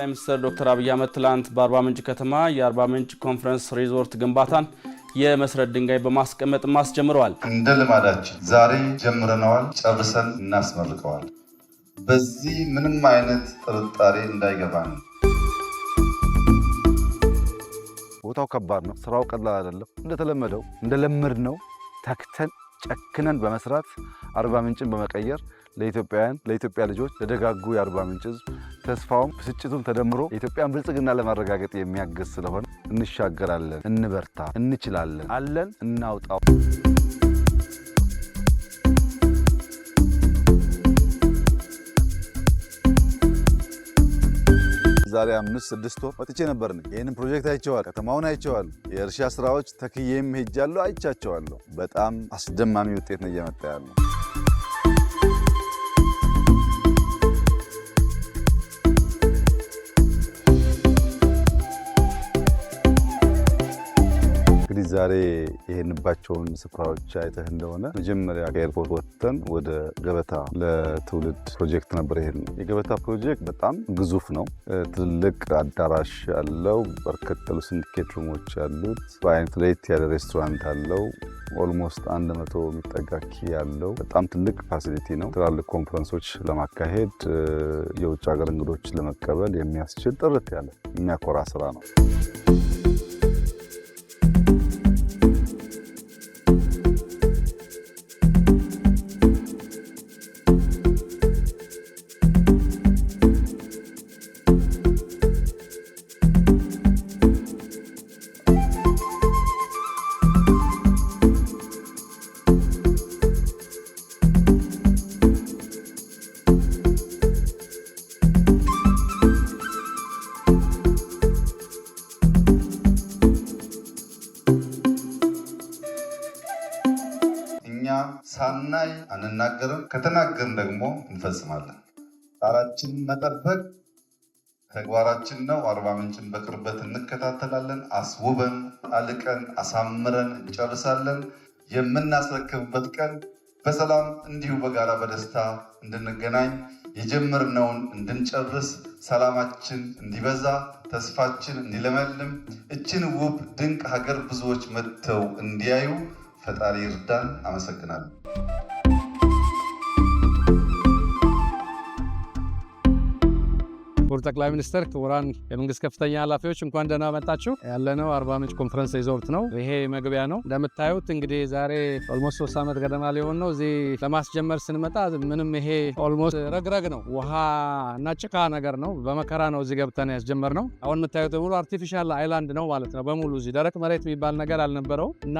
ጠቅላይ ሚኒስትር ዶክተር አብይ አህመድ ትላንት በአርባ ምንጭ ከተማ የአርባ ምንጭ ኮንፈረንስ ሪዞርት ግንባታን የመሰረት ድንጋይ በማስቀመጥ ማስጀምረዋል። እንደ ልማዳችን ዛሬ ጀምረናል፣ ጨርሰን እናስመርቀዋል። በዚህ ምንም አይነት ጥርጣሬ እንዳይገባን። ቦታው ከባድ ነው፣ ስራው ቀላል አይደለም። እንደተለመደው እንደለመድነው ተክተን ጨክነን በመስራት አርባ ምንጭን በመቀየር ለኢትዮጵያውያን፣ ለኢትዮጵያ ልጆች፣ ለደጋጉ የአርባ ምንጭ ሕዝብ ተስፋውም ብስጭቱም ተደምሮ የኢትዮጵያን ብልጽግና ለማረጋገጥ የሚያግዝ ስለሆነ እንሻገራለን፣ እንበርታ፣ እንችላለን፣ አለን፣ እናውጣው። ዛሬ 5-6 ወር ወጥቼ ነበርኝ። ይሄንን ፕሮጀክት አይቼዋለሁ፣ ከተማውን አይቼዋለሁ፣ የእርሻ ስራዎች ተክዬም ሄጃለሁ፣ አይቻቸዋለሁ። በጣም አስደማሚ ውጤት ነው እየመጣ ያለው። እንግዲህ ዛሬ ይሄንባቸውን ስፍራዎች አይተህ እንደሆነ መጀመሪያ ከኤርፖርት ወጥተን ወደ ገበታ ለትውልድ ፕሮጀክት ነበር። ይሄን የገበታ ፕሮጀክት በጣም ግዙፍ ነው። ትልቅ አዳራሽ ያለው፣ በርከት ያሉ ሲንዲኬት ሩሞች ያሉት፣ በአይነት ለየት ያለ ሬስቶራንት አለው። ኦልሞስት 100 የሚጠጋ ኪ ያለው በጣም ትልቅ ፋሲሊቲ ነው። ትላልቅ ኮንፈረንሶች ለማካሄድ የውጭ ሀገር እንግዶች ለመቀበል የሚያስችል ጥርት ያለ የሚያኮራ ስራ ነው። ሳናይ አንናገርም፣ ከተናገርን ደግሞ እንፈጽማለን። ቃላችንን መጠበቅ ተግባራችን ነው። አርባ ምንጭን በቅርበት እንከታተላለን። አስውበን አልቀን አሳምረን እንጨርሳለን። የምናስረክብበት ቀን በሰላም እንዲሁ በጋራ በደስታ እንድንገናኝ፣ የጀመርነውን እንድንጨርስ፣ ሰላማችን እንዲበዛ፣ ተስፋችን እንዲለመልም፣ እችን ውብ ድንቅ ሀገር ብዙዎች መጥተው እንዲያዩ ፈጣሪ ይርዳን። አመሰግናለሁ። ክቡር ጠቅላይ ሚኒስትር፣ ክቡራን የመንግስት ከፍተኛ ኃላፊዎች እንኳን ደህና መጣችሁ። ያለነው አርባ ምንጭ ኮንፈረንስ ሪዞርት ነው። ይሄ መግቢያ ነው። እንደምታዩት እንግዲህ ዛሬ ኦልሞስት 3 ዓመት ገደማ ሊሆን ነው። እዚህ ለማስጀመር ስንመጣ ምንም ይሄ ኦልሞስት ረግረግ ነው፣ ውሃ እና ጭቃ ነገር ነው። በመከራ ነው እዚህ ገብተን ያስጀመርነው። አሁን የምታዩት በሙሉ አርቲፊሻል አይላንድ ነው ማለት ነው። በሙሉ እዚህ ደረቅ መሬት የሚባል ነገር አልነበረው እና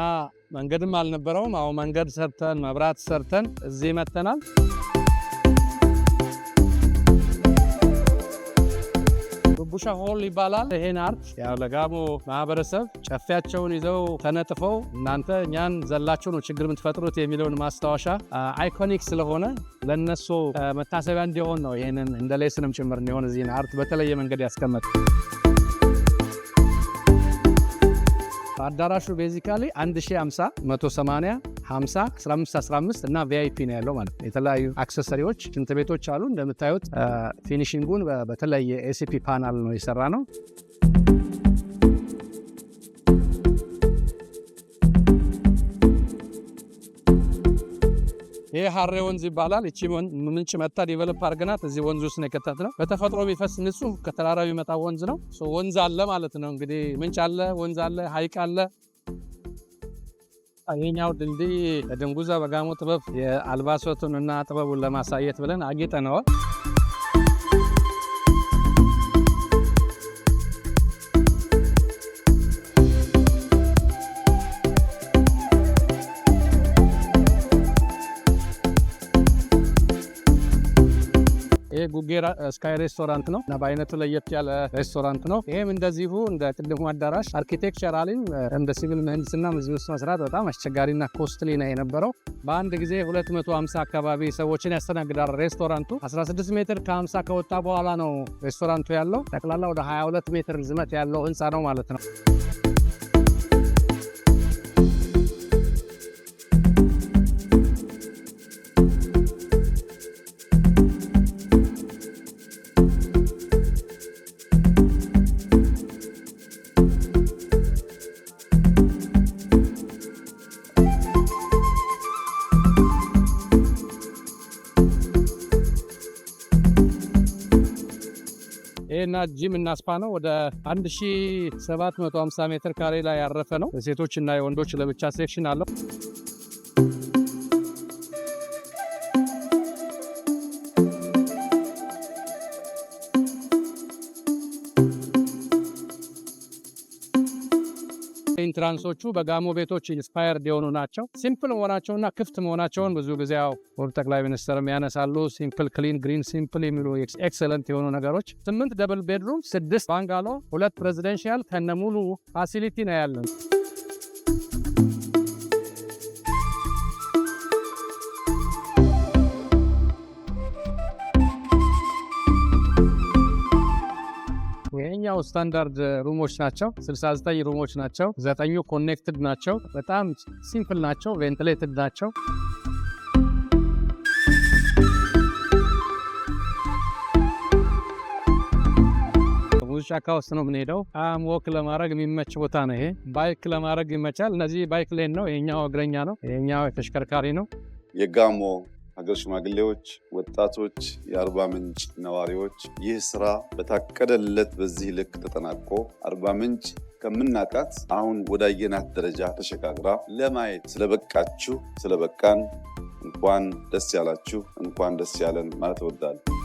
መንገድም አልነበረውም። አሁን መንገድ ሰርተን መብራት ሰርተን እዚህ መተናል። ቡሻ ሆል ይባላል። ይሄን አርት ያው ለጋሞ ማህበረሰብ ጨፌያቸውን ይዘው ተነጥፈው እናንተ እኛን ዘላችሁ ነው ችግር የምትፈጥሩት የሚለውን ማስታወሻ አይኮኒክ ስለሆነ ለነሱ መታሰቢያ እንዲሆን ነው። ይሄንን እንደ ሌስንም ጭምር እንዲሆን እዚህን አርት በተለየ መንገድ ያስቀመጡ። አዳራሹ ቤዚካሊ 1050 180 50 15 15 እና ቪአይፒ ነው ያለው ማለት ነው። የተለያዩ አክሰሰሪዎች ሽንት ቤቶች አሉ። እንደምታዩት ፊኒሺንጉን በተለየ ኤሲፒ ፓናል ነው የሰራ ነው። ይሄ ሀሬ ወንዝ ይባላል። እቺ ምንጭ መታ ዲቨሎፕ አድርገናት እዚህ ወንዝ ውስጥ ነው የከተትነው። በተፈጥሮ የሚፈስ ንጹህ ከተራራ የሚመጣ ወንዝ ነው። ወንዝ አለ ማለት ነው እንግዲህ ምንጭ አለ፣ ወንዝ አለ፣ ሀይቅ አለ። ይሄኛው ድልድይ ለድንጉዛ በጋሞ ጥበብ የአልባሳቱን እና ጥበቡን ለማሳየት ብለን አጊጠነዋል። ጉጌራ ስካይ ሬስቶራንት ነው እና በአይነቱ ለየት ያለ ሬስቶራንት ነው። ይሄም እንደዚሁ እንደ ቅድሙ አዳራሽ አርኪቴክቸራሊ እንደ ሲቪል ምህንድስና እዚህ ውስጥ መስራት በጣም አስቸጋሪና ኮስትሊ ነው የነበረው። በአንድ ጊዜ 250 አካባቢ ሰዎችን ያስተናግዳል ሬስቶራንቱ። 16 ሜትር ከ50 ከወጣ በኋላ ነው ሬስቶራንቱ ያለው። ጠቅላላ ወደ 22 ሜትር ርዝመት ያለው ህንፃ ነው ማለት ነው። ካፌና ጂም እና ስፓ ነው። ወደ 1750 ሜትር ካሬ ላይ ያረፈ ነው። የሴቶች እና የወንዶች ለብቻ ሴክሽን አለው። ኢንትራንሶቹ በጋሞ ቤቶች ኢንስፓየርድ የሆኑ ናቸው። ሲምፕል መሆናቸውና ክፍት መሆናቸውን ብዙ ጊዜ ክቡር ጠቅላይ ሚኒስትርም ያነሳሉ። ሲምፕል፣ ክሊን፣ ግሪን፣ ሲምፕል የሚሉ ኤክሰለንት የሆኑ ነገሮች። 8 ደብል ቤድሩም፣ 6 ባንጋሎ፣ 2 ፕሬዚደንሻል ከነሙሉ ፋሲሊቲ ነው ያለን። ይሄኛው ስታንዳርድ ሩሞች ናቸው። 69 ሩሞች ናቸው። 9 ኮኔክትድ ናቸው። በጣም ሲምፕል ናቸው። ቬንቲሌትድ ናቸው። ሙዝ ጫካ ውስጥ ነው የምንሄደው። ወክ ለማድረግ የሚመች ቦታ ነው። ይሄ ባይክ ለማድረግ ይመቻል። እነዚህ ባይክ ሌን ነው። ይሄኛው እግረኛ ነው። ይሄኛው ተሽከርካሪ ነው። የጋሞ ሀገር ሽማግሌዎች፣ ወጣቶች፣ የአርባ ምንጭ ነዋሪዎች ይህ ስራ በታቀደለት በዚህ ልክ ተጠናቆ አርባ ምንጭ ከምናቃት አሁን ወዳየናት ደረጃ ተሸጋግራ ለማየት ስለበቃችሁ ስለበቃን እንኳን ደስ ያላችሁ፣ እንኳን ደስ ያለን ማለት እወዳለሁ።